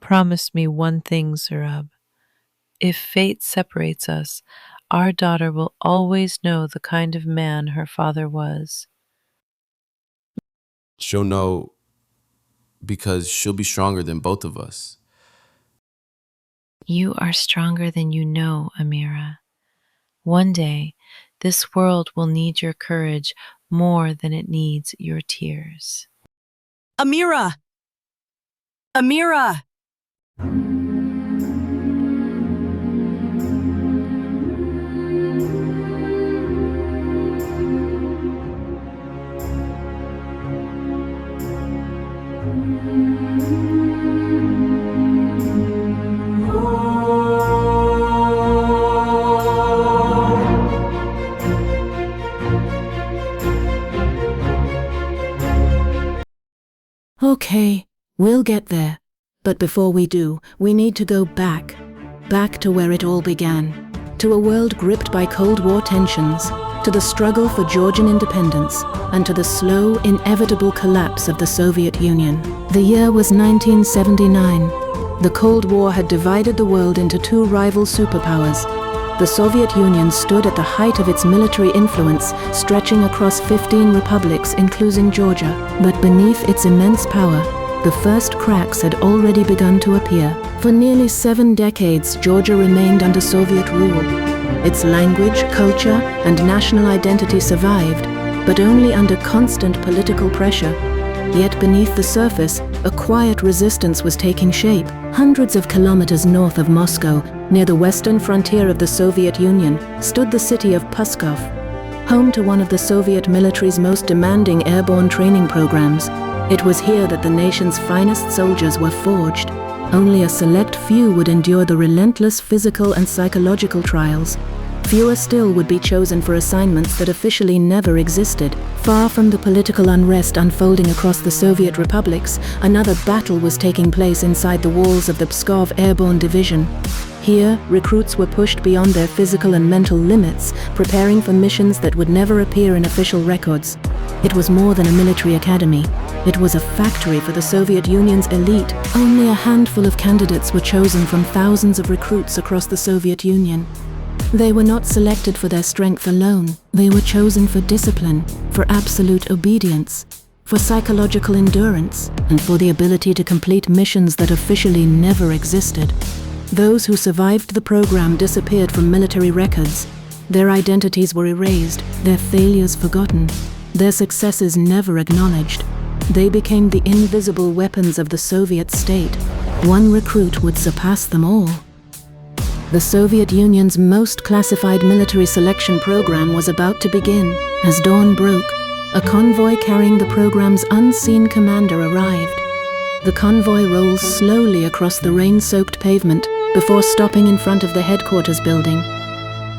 Promise me one thing, Zurab. If fate separates us, our daughter will always know the kind of man her father was. She'll know because she'll be stronger than both of us. You are stronger than you know, Amira. One day, this world will need your courage more than it needs your tears. Amira! Amira! Okay, we'll get there. But before we do, we need to go back. Back to where it all began. To a world gripped by Cold War tensions, to the struggle for Georgian independence, and to the slow, inevitable collapse of the Soviet Union. The year was 1979. The Cold War had divided the world into two rival superpowers. The Soviet Union stood at the height of its military influence, stretching across 15 republics, including Georgia. But beneath its immense power, the first cracks had already begun to appear. For nearly 7 decades, Georgia remained under Soviet rule. Its language, culture, and national identity survived, but only under constant political pressure. Yet beneath the surface, a quiet resistance was taking shape. Hundreds of kilometers north of Moscow, near the western frontier of the Soviet Union, stood the city of Pskov, home to one of the Soviet military's most demanding airborne training programs. It was here that the nation's finest soldiers were forged. Only a select few would endure the relentless physical and psychological trials. Fewer still would be chosen for assignments that officially never existed. Far from the political unrest unfolding across the Soviet republics, another battle was taking place inside the walls of the Pskov Airborne Division. Here, recruits were pushed beyond their physical and mental limits, preparing for missions that would never appear in official records. It was more than a military academy. It was a factory for the Soviet Union's elite. Only a handful of candidates were chosen from thousands of recruits across the Soviet Union. They were not selected for their strength alone. They were chosen for discipline, for absolute obedience, for psychological endurance, and for the ability to complete missions that officially never existed. Those who survived the program disappeared from military records. Their identities were erased, their failures forgotten, their successes never acknowledged. They became the invisible weapons of the Soviet state. One recruit would surpass them all. The Soviet Union's most classified military selection program was about to begin. As dawn broke, a convoy carrying the program's unseen commander arrived. The convoy rolls slowly across the rain-soaked pavement before stopping in front of the headquarters building.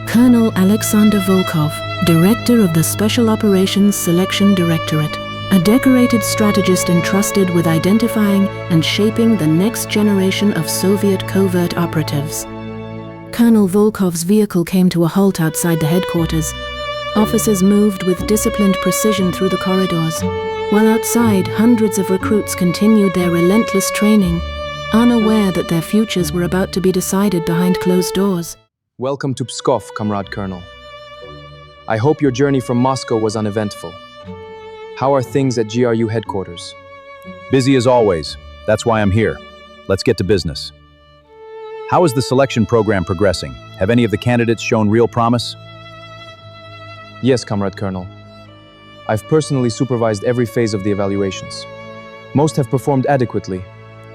Colonel Alexander Volkov, director of the Special Operations Selection Directorate, a decorated strategist entrusted with identifying and shaping the next generation of Soviet covert operatives. Colonel Volkov's vehicle came to a halt outside the headquarters. Officers moved with disciplined precision through the corridors, while outside, hundreds of recruits continued their relentless training, unaware that their futures were about to be decided behind closed doors. Welcome to Pskov, Comrade Colonel. I hope your journey from Moscow was uneventful. How are things at GRU headquarters? Busy as always. That's why I'm here. Let's get to business. How is the selection program progressing? Have any of the candidates shown real promise? Yes, Comrade Colonel. I've personally supervised every phase of the evaluations. Most have performed adequately,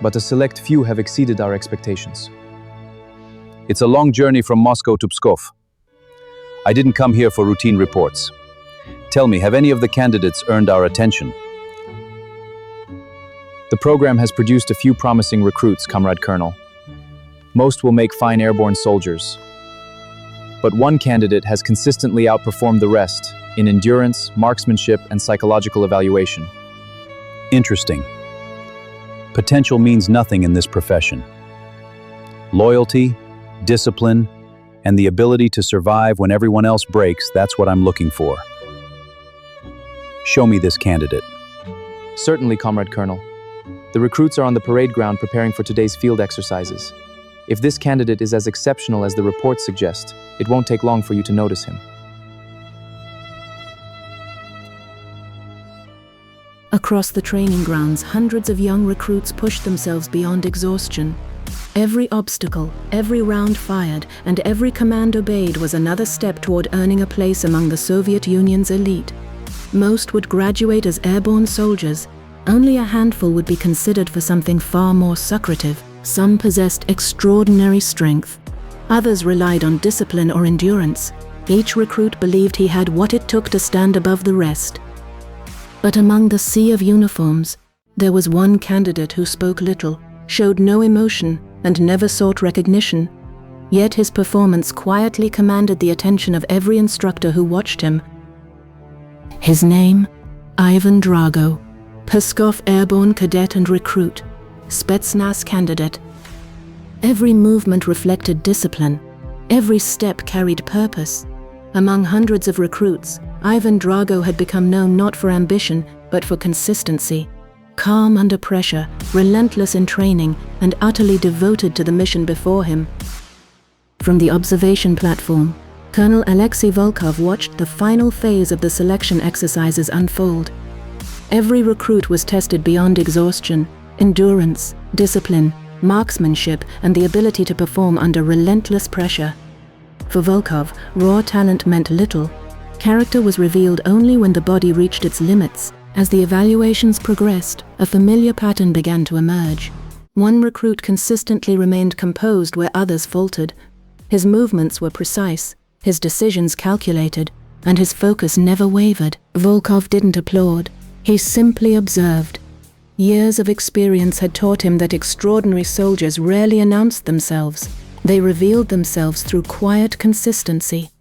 but a select few have exceeded our expectations. It's a long journey from Moscow to Pskov. I didn't come here for routine reports. Tell me, have any of the candidates earned our attention? The program has produced a few promising recruits, Comrade Colonel. Most will make fine airborne soldiers. But one candidate has consistently outperformed the rest in endurance, marksmanship, and psychological evaluation. Interesting. Potential means nothing in this profession. Loyalty, discipline, and the ability to survive when everyone else breaks, that's what I'm looking for. Show me this candidate. Certainly, Comrade Colonel. The recruits are on the parade ground preparing for today's field exercises. If this candidate is as exceptional as the reports suggest, it won't take long for you to notice him. Across the training grounds, hundreds of young recruits pushed themselves beyond exhaustion. Every obstacle, every round fired, and every command obeyed was another step toward earning a place among the Soviet Union's elite. Most would graduate as airborne soldiers. Only a handful would be considered for something far more lucrative. Some possessed extraordinary strength. Others relied on discipline or endurance. Each recruit believed he had what it took to stand above the rest. But among the sea of uniforms, there was one candidate who spoke little, showed no emotion, and never sought recognition. Yet his performance quietly commanded the attention of every instructor who watched him. His name? Ivan Drago, Pskov airborne cadet and recruit, Spetsnaz candidate. Every movement reflected discipline. Every step carried purpose. Among hundreds of recruits, Ivan Drago had become known not for ambition, but for consistency. Calm under pressure, relentless in training, and utterly devoted to the mission before him. From the observation platform, Colonel Alexei Volkov watched the final phase of the selection exercises unfold. Every recruit was tested beyond exhaustion, endurance, discipline, marksmanship, and the ability to perform under relentless pressure. For Volkov, raw talent meant little. Character was revealed only when the body reached its limits. As the evaluations progressed, a familiar pattern began to emerge. One recruit consistently remained composed where others faltered. His movements were precise, his decisions calculated, and his focus never wavered. Volkov didn't applaud. He simply observed. Years of experience had taught him that extraordinary soldiers rarely announced themselves. They revealed themselves through quiet consistency.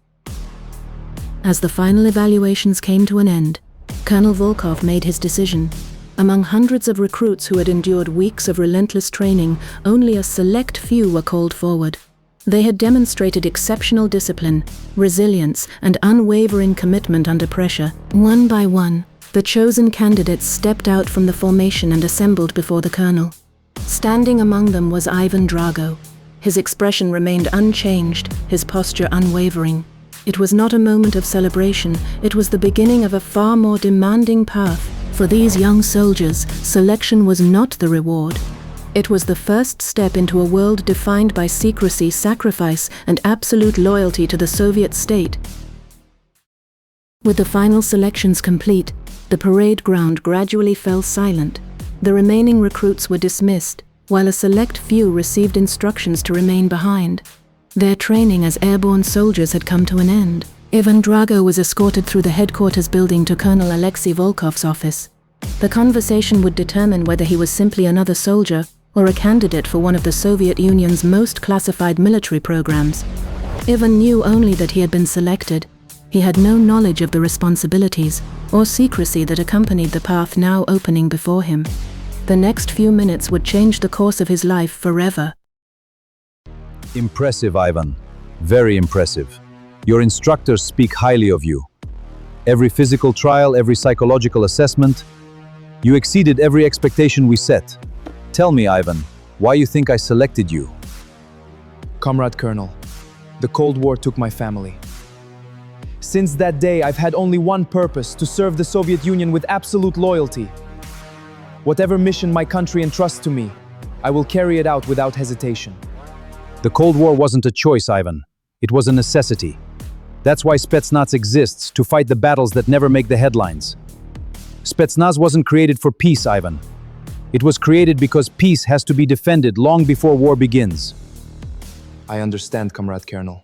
As the final evaluations came to an end, Colonel Volkov made his decision. Among hundreds of recruits who had endured weeks of relentless training, only a select few were called forward. They had demonstrated exceptional discipline, resilience, and unwavering commitment under pressure. One by one, the chosen candidates stepped out from the formation and assembled before the colonel. Standing among them was Ivan Drago. His expression remained unchanged, his posture unwavering. It was not a moment of celebration, it was the beginning of a far more demanding path. For these young soldiers, selection was not the reward. It was the first step into a world defined by secrecy, sacrifice, and absolute loyalty to the Soviet state. With the final selections complete, the parade ground gradually fell silent. The remaining recruits were dismissed, while a select few received instructions to remain behind. Their training as airborne soldiers had come to an end. Ivan Drago was escorted through the headquarters building to Colonel Alexei Volkov's office. The conversation would determine whether he was simply another soldier or a candidate for one of the Soviet Union's most classified military programs. Ivan knew only that he had been selected. He had no knowledge of the responsibilities or secrecy that accompanied the path now opening before him. The next few minutes would change the course of his life forever. Impressive, Ivan. Very impressive. Your instructors speak highly of you. Every physical trial, every psychological assessment, you exceeded every expectation we set. Tell me, Ivan, why you think I selected you? Comrade Colonel, the Cold War took my family. Since that day, I've had only one purpose: to serve the Soviet Union with absolute loyalty. Whatever mission my country entrusts to me, I will carry it out without hesitation. The Cold War wasn't a choice, Ivan. It was a necessity. That's why Spetsnaz exists, to fight the battles that never make the headlines. Spetsnaz wasn't created for peace, Ivan. It was created because peace has to be defended long before war begins. I understand, Comrade Colonel.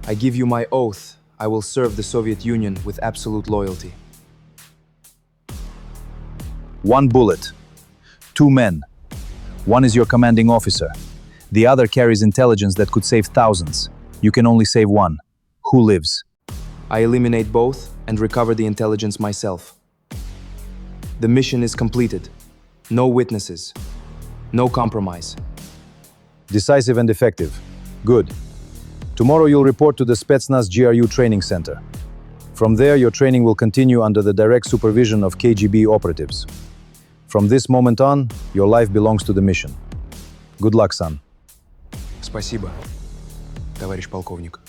I give you my oath, I will serve the Soviet Union with absolute loyalty. One bullet. 2 men. One is your commanding officer. The other carries intelligence that could save thousands. You can only save one. Who lives? I eliminate both and recover the intelligence myself. The mission is completed. No witnesses. No compromise. Decisive and effective. Good. Tomorrow you'll report to the Spetsnaz GRU training center. From there, your training will continue under the direct supervision of KGB operatives. From this moment on, your life belongs to the mission. Good luck, son. Спасибо, товарищ полковник.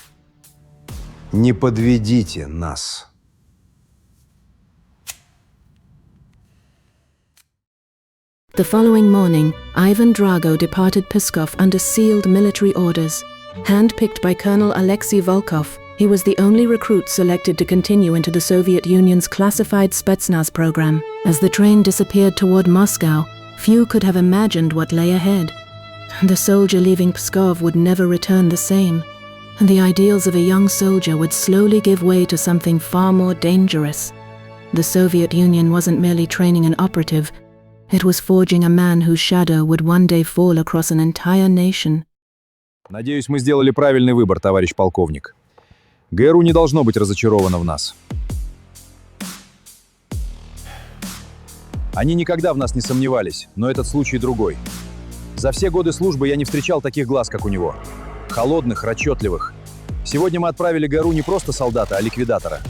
Не подведите нас. The following morning, Ivan Drago departed Pskov under sealed military orders. Handpicked by Colonel Alexei Volkov, he was the only recruit selected to continue into the Soviet Union's classified Spetsnaz program. As the train disappeared toward Moscow, few could have imagined what lay ahead. The soldier leaving Pskov would never return the same, and the ideals of a young soldier would slowly give way to something far more dangerous. The Soviet Union wasn't merely training an operative, it was forging a man whose shadow would one day fall across an entire nation. Надеюсь, мы сделали правильный выбор, товарищ полковник. ГРУ не должно быть разочаровано в нас. Они никогда в нас не сомневались, но этот случай другой. За все годы службы я не встречал таких глаз, как у него. Холодных, расчетливых. Сегодня мы отправили ГРУ не просто солдата, а ликвидатора.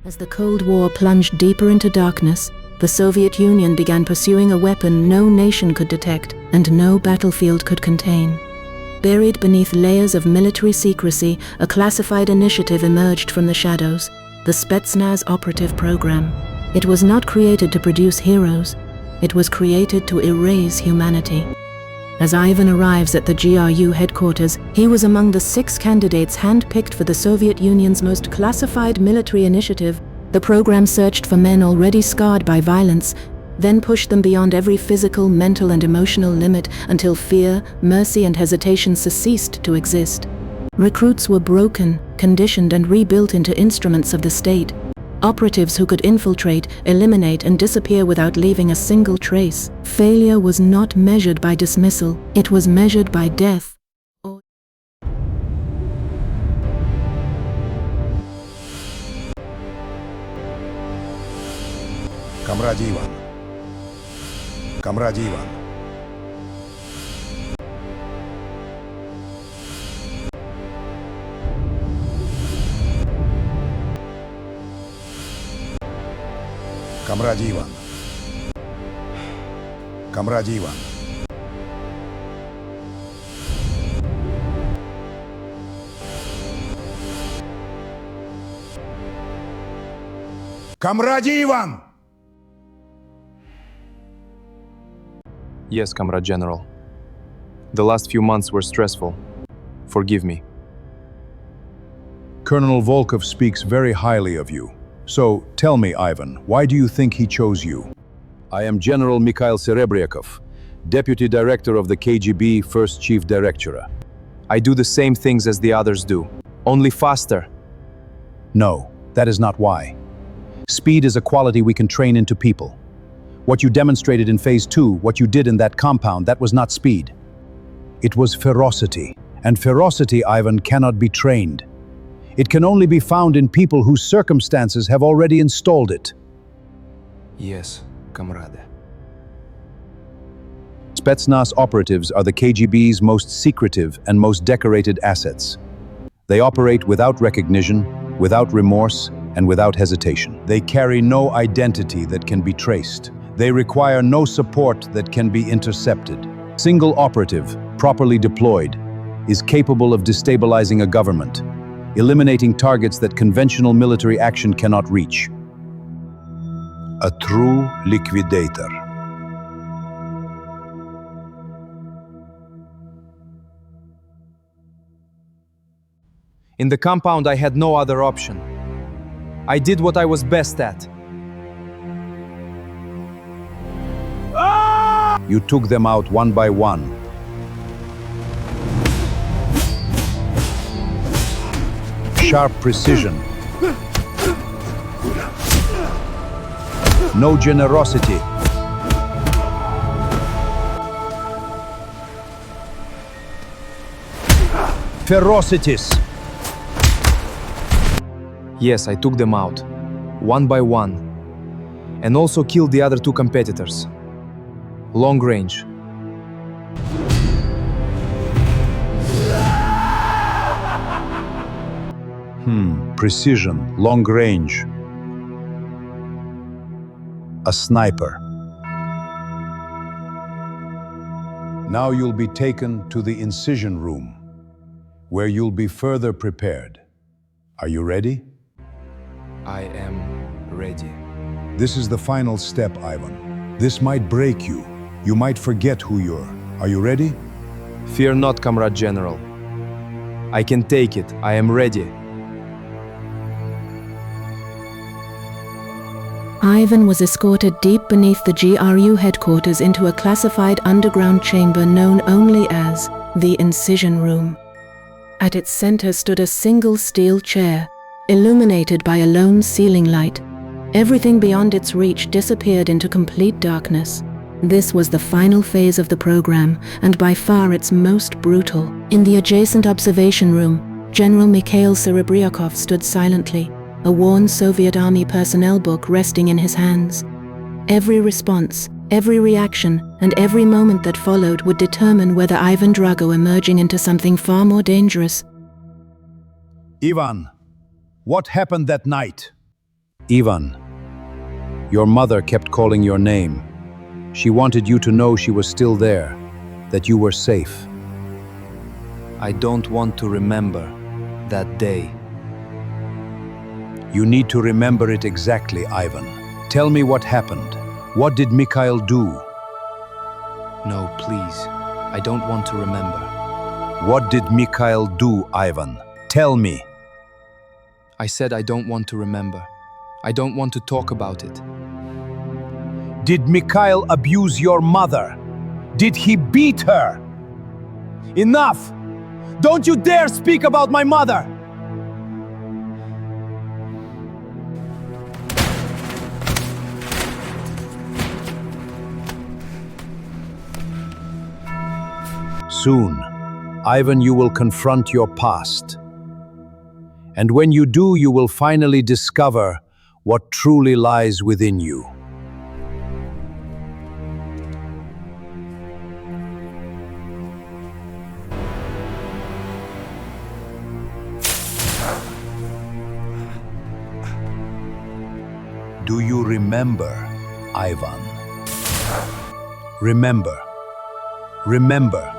As the Cold War plunged deeper into darkness, the Soviet Union began pursuing a weapon no nation could detect and no battlefield could contain. Buried beneath layers of military secrecy, a classified initiative emerged from the shadows, the Spetsnaz operative program. It was not created to produce heroes, it was created to erase humanity. As Ivan arrives at the GRU headquarters, he was among the 6 candidates handpicked for the Soviet Union's most classified military initiative. The program searched for men already scarred by violence, then pushed them beyond every physical, mental, and emotional limit until fear, mercy, and hesitation ceased to exist. Recruits were broken, conditioned, and rebuilt into instruments of the state. Operatives who could infiltrate, eliminate, and disappear without leaving a single trace. Failure was not measured by dismissal, it was measured by death. Камраде Иван. Камраде Иван. Камраде Иван. Камраде Иван. Камраде Иван! Yes, Comrade General. The last few months were stressful. Forgive me. Colonel Volkov speaks very highly of you. So, tell me, Ivan, why do you think he chose you? I am General Mikhail Serebryakov, Deputy Director of the KGB, First Chief Directorate. I do the same things as the others do, only faster. No, that is not why. Speed is a quality we can train into people. What you demonstrated in Phase 2, what you did in that compound, that was not speed. It was ferocity. And ferocity, Ivan, cannot be trained. It can only be found in people whose circumstances have already installed it. Yes, comrade. Spetsnaz operatives are the KGB's most secretive and most decorated assets. They operate without recognition, without remorse, and without hesitation. They carry no identity that can be traced. They require no support that can be intercepted. Single operative, properly deployed, is capable of destabilizing a government, eliminating targets that conventional military action cannot reach. A true liquidator. In the compound, I had no other option. I did what I was best at. You took them out one by one. Sharp precision. No generosity. Ferocities. Yes, I took them out, one by one, and also killed the other 2 competitors. Long range. Precision, long range. A sniper. Now you'll be taken to the incision room, where you'll be further prepared. Are you ready? I am ready. This is the final step, Ivan. This might break you. You might forget who you are. Are you ready? Fear not, Comrade General. I can take it. I am ready. Ivan was escorted deep beneath the GRU headquarters into a classified underground chamber known only as the Incision Room. At its center stood a single steel chair, illuminated by a lone ceiling light. Everything beyond its reach disappeared into complete darkness. This was the final phase of the program, and by far its most brutal. In the adjacent observation room, General Mikhail Serebryakov stood silently, a worn Soviet Army personnel book resting in his hands. Every response, every reaction, and every moment that followed would determine whether Ivan Drago emerging into something far more dangerous. Ivan, what happened that night? Ivan, your mother kept calling your name. She wanted you to know she was still there, that you were safe. I don't want to remember that day. You need to remember it exactly, Ivan. Tell me what happened. What did Mikhail do? No, please. I don't want to remember. What did Mikhail do, Ivan? Tell me. I said I don't want to remember. I don't want to talk about it. Did Mikhail abuse your mother? Did he beat her? Enough! Don't you dare speak about my mother! Soon, Ivan, you will confront your past. And when you do, you will finally discover what truly lies within you. Do you remember, Ivan? Remember. Remember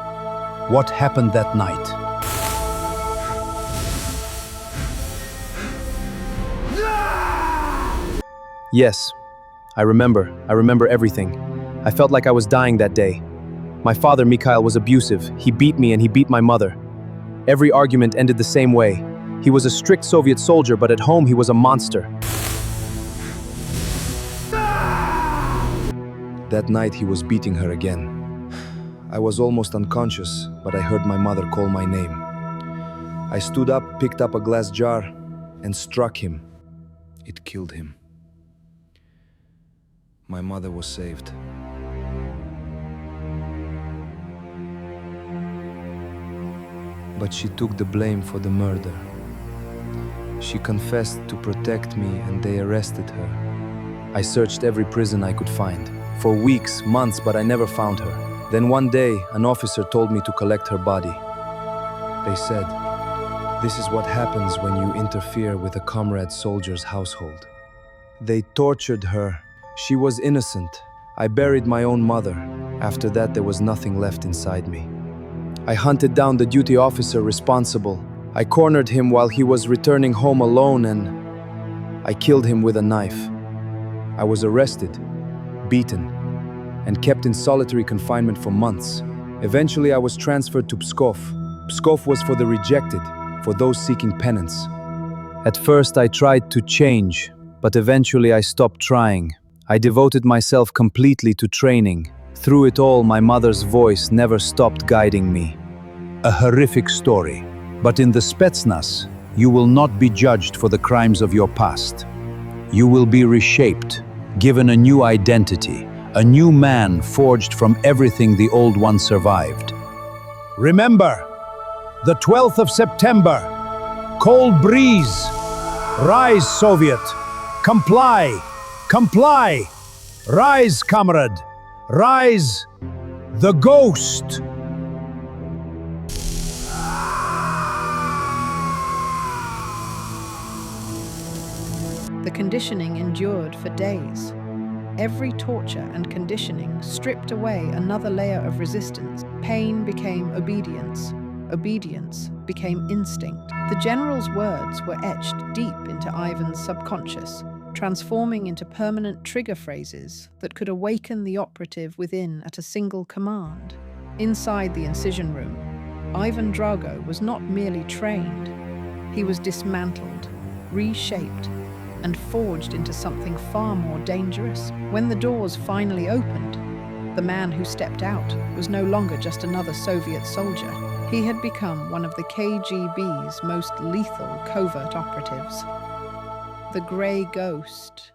what happened that night. Yes, I remember. I remember everything. I felt like I was dying that day. My father, Mikhail, was abusive. He beat me and he beat my mother. Every argument ended the same way. He was a strict Soviet soldier, but at home he was a monster. That night he was beating her again. I was almost unconscious, but I heard my mother call my name. I stood up, picked up a glass jar, and struck him. It killed him. My mother was saved. But she took the blame for the murder. She confessed to protect me, and they arrested her. I searched every prison I could find. For weeks, months, but I never found her. Then one day, an officer told me to collect her body. They said, "This is what happens when you interfere with a comrade soldier's household." They tortured her. She was innocent. I buried my own mother. After that, there was nothing left inside me. I hunted down the duty officer responsible. I cornered him while he was returning home alone, and I killed him with a knife. I was arrested, beaten, and kept in solitary confinement for months. Eventually, I was transferred to Pskov. Pskov was for the rejected, for those seeking penance. At first, I tried to change, but eventually I stopped trying. I devoted myself completely to training. Through it all, my mother's voice never stopped guiding me. A horrific story, but in the Spetsnaz, you will not be judged for the crimes of your past. You will be reshaped, given a new identity, a new man forged from everything the old one survived. Remember, the 12th of September, cold breeze. Rise, Soviet. Comply, comply. Rise, comrade. Rise, the ghost. The conditioning endured for days. Every torture and conditioning stripped away another layer of resistance. Pain became obedience. Obedience became instinct. The general's words were etched deep into Ivan's subconscious, transforming into permanent trigger phrases that could awaken the operative within at a single command. Inside the incision room, Ivan Drago was not merely trained. He was dismantled, reshaped, and forged into something far more dangerous. When the doors finally opened, the man who stepped out was no longer just another Soviet soldier. He had become one of the KGB's most lethal covert operatives. The Grey Ghost.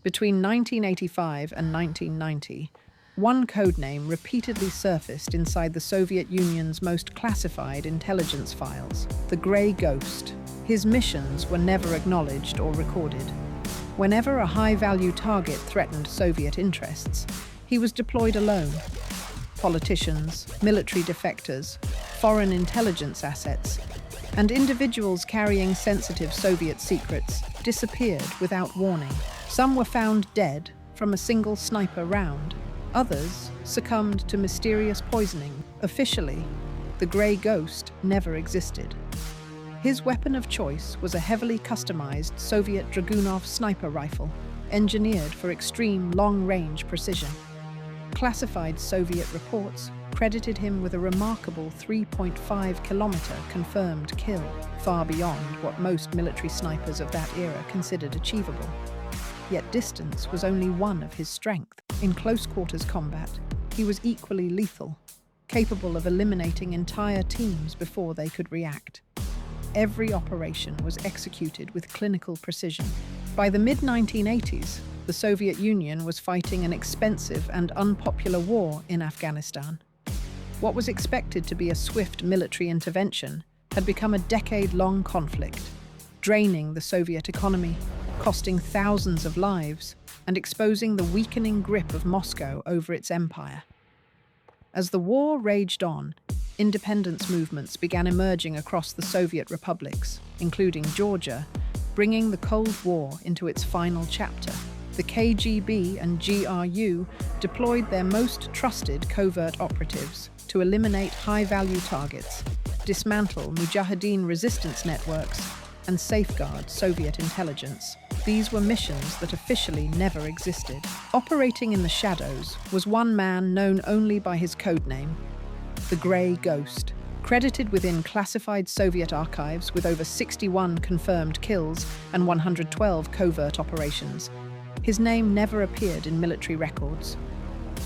Between 1985 and 1990, one codename repeatedly surfaced inside the Soviet Union's most classified intelligence files: the Grey Ghost. His missions were never acknowledged or recorded. Whenever a high-value target threatened Soviet interests, he was deployed alone. Politicians, military defectors, foreign intelligence assets, and individuals carrying sensitive Soviet secrets disappeared without warning. Some were found dead from a single sniper round. Others succumbed to mysterious poisoning. Officially, the Grey Ghost never existed. His weapon of choice was a heavily customized Soviet Dragunov sniper rifle, engineered for extreme long-range precision. Classified Soviet reports credited him with a remarkable 3.5-kilometer confirmed kill, far beyond what most military snipers of that era considered achievable. Yet distance was only one of his strengths. In close-quarters combat, he was equally lethal, capable of eliminating entire teams before they could react. Every operation was executed with clinical precision. By the mid-1980s, the Soviet Union was fighting an expensive and unpopular war in Afghanistan. What was expected to be a swift military intervention had become a decade-long conflict, draining the Soviet economy, costing thousands of lives, and exposing the weakening grip of Moscow over its empire. As the war raged on, independence movements began emerging across the Soviet republics, including Georgia, bringing the Cold War into its final chapter. The KGB and GRU deployed their most trusted covert operatives to eliminate high-value targets, dismantle Mujahideen resistance networks, and safeguard Soviet intelligence. These were missions that officially never existed. Operating in the shadows was one man known only by his codename, the Grey Ghost. Credited within classified Soviet archives with over 61 confirmed kills and 112 covert operations, his name never appeared in military records.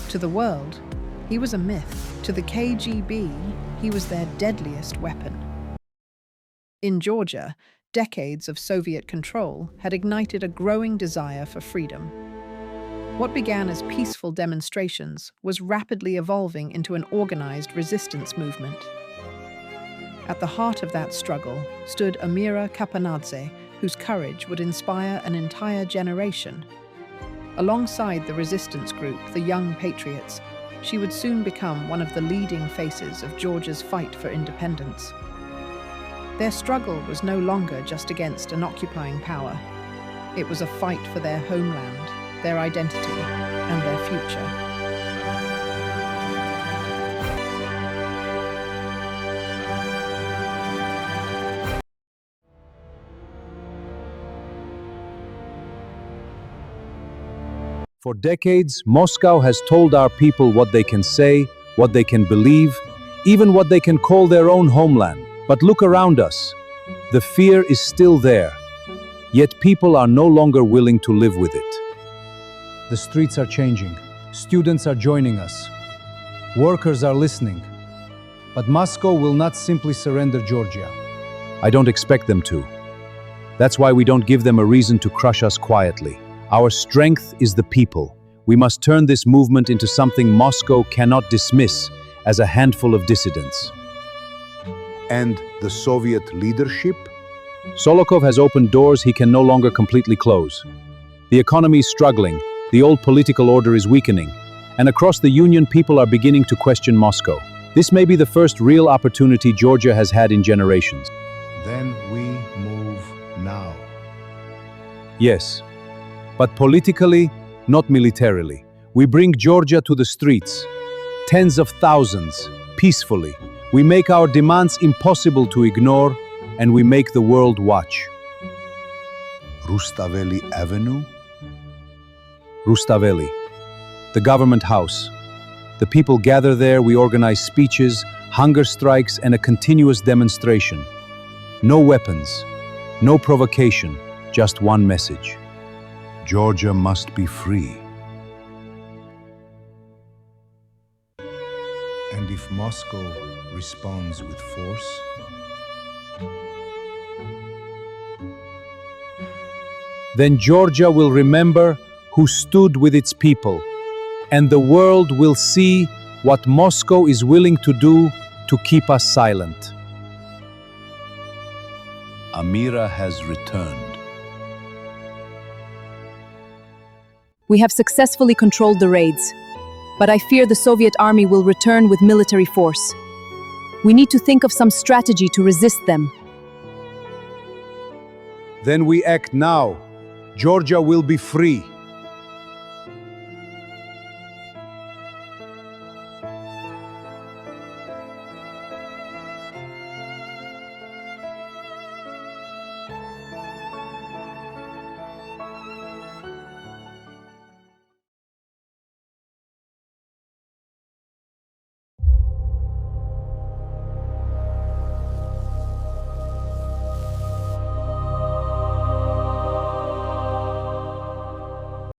To the world, he was a myth. To the KGB, he was their deadliest weapon. In Georgia, decades of Soviet control had ignited a growing desire for freedom. What began as peaceful demonstrations was rapidly evolving into an organized resistance movement. At the heart of that struggle stood Amira Kapanadze, whose courage would inspire an entire generation. Alongside the resistance group, the Young Patriots, she would soon become one of the leading faces of Georgia's fight for independence. Their struggle was no longer just against an occupying power. It was a fight for their homeland, their identity, and their future. For decades, Moscow has told our people what they can say, what they can believe, even what they can call their own homeland. But look around us. The fear is still there. Yet people are no longer willing to live with it. The streets are changing. Students are joining us. Workers are listening. But Moscow will not simply surrender Georgia. I don't expect them to. That's why we don't give them a reason to crush us quietly. Our strength is the people. We must turn this movement into something Moscow cannot dismiss as a handful of dissidents. And the Soviet leadership? Solokov has opened doors he can no longer completely close. The economy is struggling, the old political order is weakening, and across the Union people are beginning to question Moscow. This may be the first real opportunity Georgia has had in generations. Then we move now. Yes, but politically, not militarily. We bring Georgia to the streets, tens of thousands, peacefully. We make our demands impossible to ignore, and we make the world watch. Rustaveli Avenue? Rustaveli, the government house. The people gather there, we organize speeches, hunger strikes, and a continuous demonstration. No weapons, no provocation, just one message. Georgia must be free. And if Moscow responds with force? Then Georgia will remember who stood with its people, and the world will see what Moscow is willing to do to keep us silent. Amira has returned. We have successfully controlled the raids, but I fear the Soviet army will return with military force. We need to think of some strategy to resist them. Then we act now. Georgia will be free.